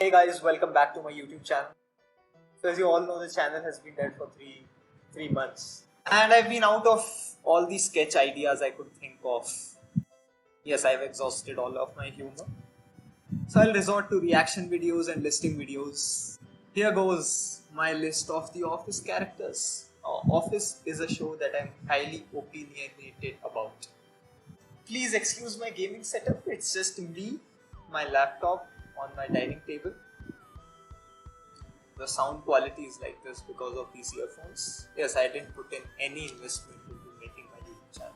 Hey guys, welcome back to my YouTube channel. So as you all know, the channel has been dead for three months, and I've been out of all the sketch ideas I could think of. Yes, I've exhausted all of my humor, so I'll resort to reaction videos and listing videos. Here goes my list of the Office characters. Office is a show that I'm highly opinionated about. Please excuse my gaming setup. It's just me, my laptop on my dining table. The sound quality is like this because of these earphones. Yes, I didn't put in any investment into making my YouTube channel.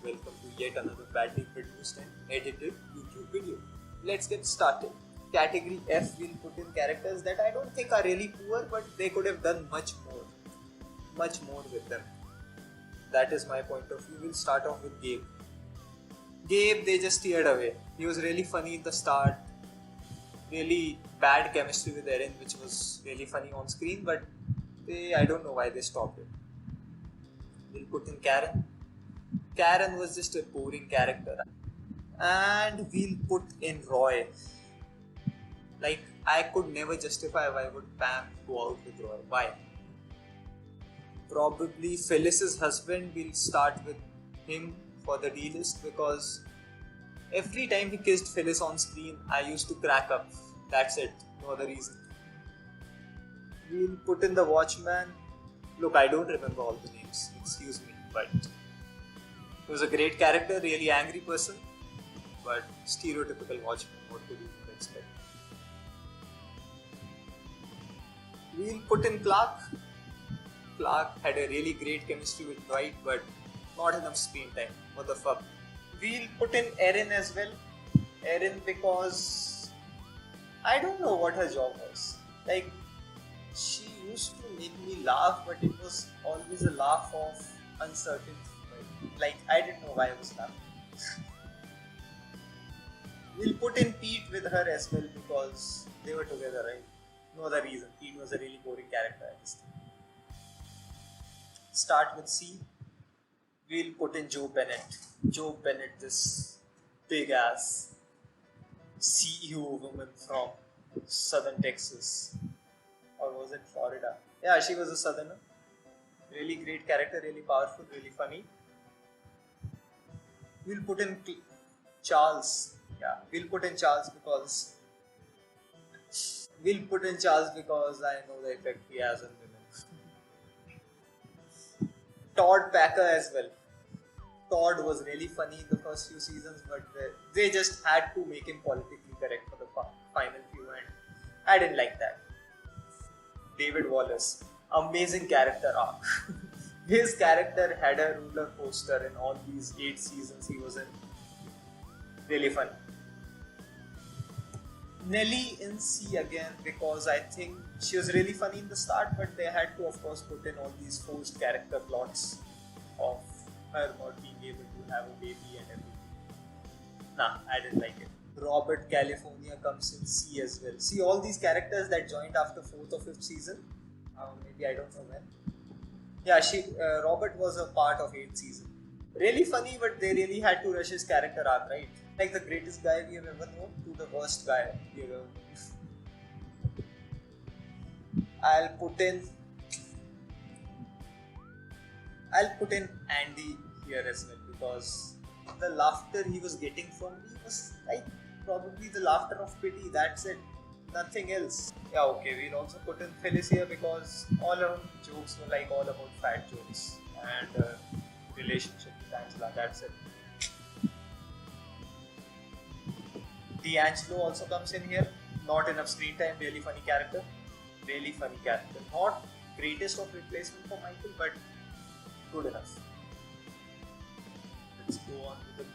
Welcome to yet another badly produced and edited YouTube video. Let's get started. Category F will put in characters that I don't think are really poor, but they could have done much more with them. That is my point of view. We'll start off with Gabe. Gabe, they just steered away. He was really funny in the start. Really bad chemistry with Erin, which was really funny on screen, but I don't know why they stopped it. We'll put in Karen. Karen was just a boring character. And we'll put in Roy. Like, I could never justify why would Pam go out with Roy. Why? Probably Phyllis's husband. We'll start with him for the D list because every time he kissed Phyllis on screen, I used to crack up. That's it. No other reason. We'll put in the Watchman. Look, I don't remember all the names. Excuse me. But he was a great character, really angry person. But stereotypical Watchman. What could you expect? We'll put in Clark. Clark had a really great chemistry with Dwight, but not enough screen time. What the fuck? We'll put in Erin as well. Erin because I don't know what her job was. Like, she used to make me laugh, but it was always a laugh of uncertainty. Like, I didn't know why I was laughing. We'll put in Pete with her as well because they were together, right? No other reason. Pete was a really boring character at this time. Start with C. We'll put in Joe Bennett. Joe Bennett, this big ass CEO woman from southern Texas. Or was it Florida? Yeah, she was a southerner. Really great character, really powerful, really funny. We'll put in Charles. Yeah, we'll put in Charles because I know the effect he has on women. Todd Packer as well. Todd was really funny in the first few seasons, but they just had to make him politically correct for the final few, and I didn't like that. David Wallace, amazing character arc. His character had a roller coaster in all these 8 seasons he was in. Really funny. Nelly in C again because I think she was really funny in the start, but they had to, of course, put in all these forced character plots of her not being able to have a baby and everything. Nah, I didn't like it. Robert California comes in C as well. See, all these characters that joined after 4th or 5th season, maybe I don't know when. Yeah, Robert was a part of 8th season. Really funny, but they really had to rush his character arc, right? Like the greatest guy we have ever known to the worst guy we have ever known. I'll put in Andy here as well because the laughter he was getting from me was like probably the laughter of pity. That's it. Nothing else. Yeah, okay. We'll also put in Phyllis here because all our jokes were like all about fat jokes and relationship with Angela. That's it. D'Angelo also comes in here. Not enough screen time. Really funny character. Not greatest of replacement for Michael, but good enough. Let's go on with the B.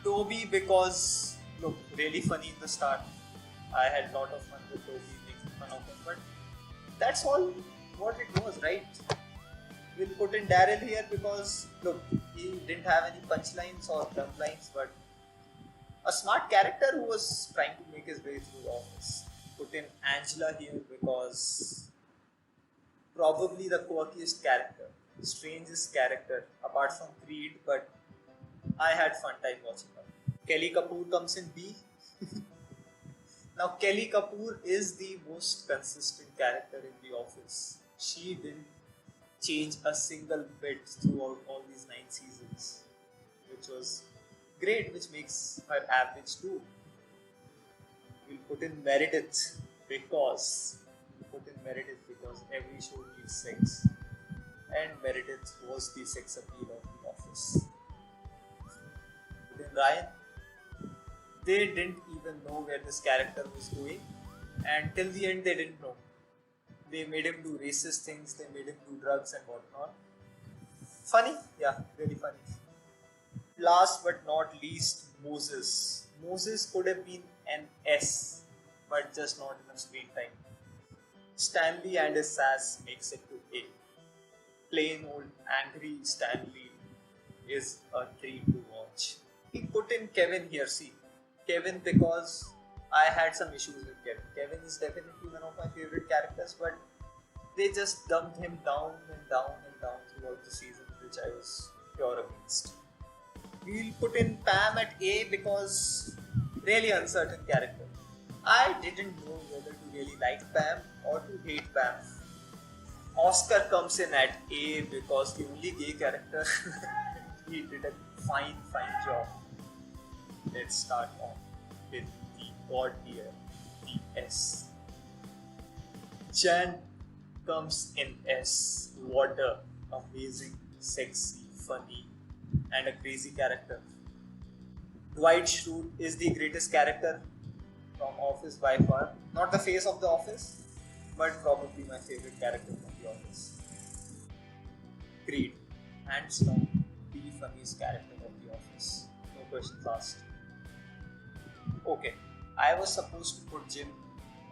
Toby because look, really funny in the start. I had a lot of fun with Toby, making fun of him, but that's all what it was, right? We'll put in Daryl here because look, he didn't have any punchlines or dumb lines, but a smart character who was trying to make his way through the office. Put in Angela here because probably the quirkiest character, strangest character apart from Creed, but I had fun time watching her. Kelly Kapoor comes in B Now, Kelly Kapoor is the most consistent character in The Office. She didn't change a single bit throughout all these 9 seasons, which was great, which makes her average too. We'll put in Meredith because every show needs sex, and Meredith was the sex appeal of The Office. Put in Ryan. They didn't even know where this character was going, and till the end, they didn't know. They made him do racist things, they made him do drugs and whatnot. Funny? Yeah, very funny. Last but not least, Moses. Moses could have been an S, but just not enough screen time. Stanley and his sass makes it to A. Plain old angry Stanley is a treat to watch. We put in Kevin here, see. Kevin because I had some issues with Kevin. Kevin is definitely one of my favorite characters, but they just dumped him down and down and down throughout the season, which I was pure against. We'll put in Pam at A because really uncertain character. I didn't know whether to really like Pam or to hate Pam. Oscar comes in at A because the only gay character he did a fine job. Let's start off with the god tier, the S. Jan comes in S. What a amazing, sexy, funny, and a crazy character. Dwight Schrute is the greatest character from Office by far. Not the face of the Office, but probably my favorite character from the Office. Creed, hands down, the funniest character of the Office. No questions asked. Okay, I was supposed to put Jim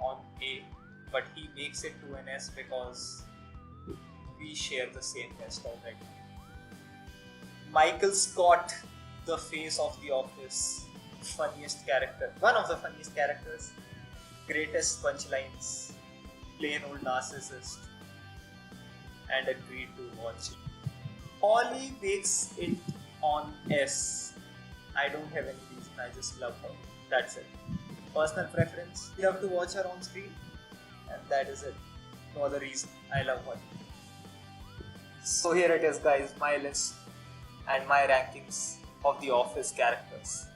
on A, but he makes it to an S because we share the same guest already. Michael Scott, the face of the Office, funniest character, one of the funniest characters, greatest punchlines, plain old narcissist, and a treat to watch. Holly makes it on S. I don't have any reason, I just love her. That's it. Personal preference, you have to watch her on screen, and that is it. No other reason. I love her. So here it is, guys, my list and my rankings of the Office characters.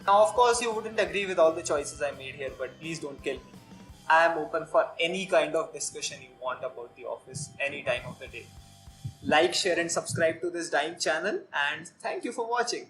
Now, of course, you wouldn't agree with all the choices I made here, but please don't kill me. I am open for any kind of discussion you want about the Office any time of the day. Like, share, and subscribe to this Dime channel, and thank you for watching.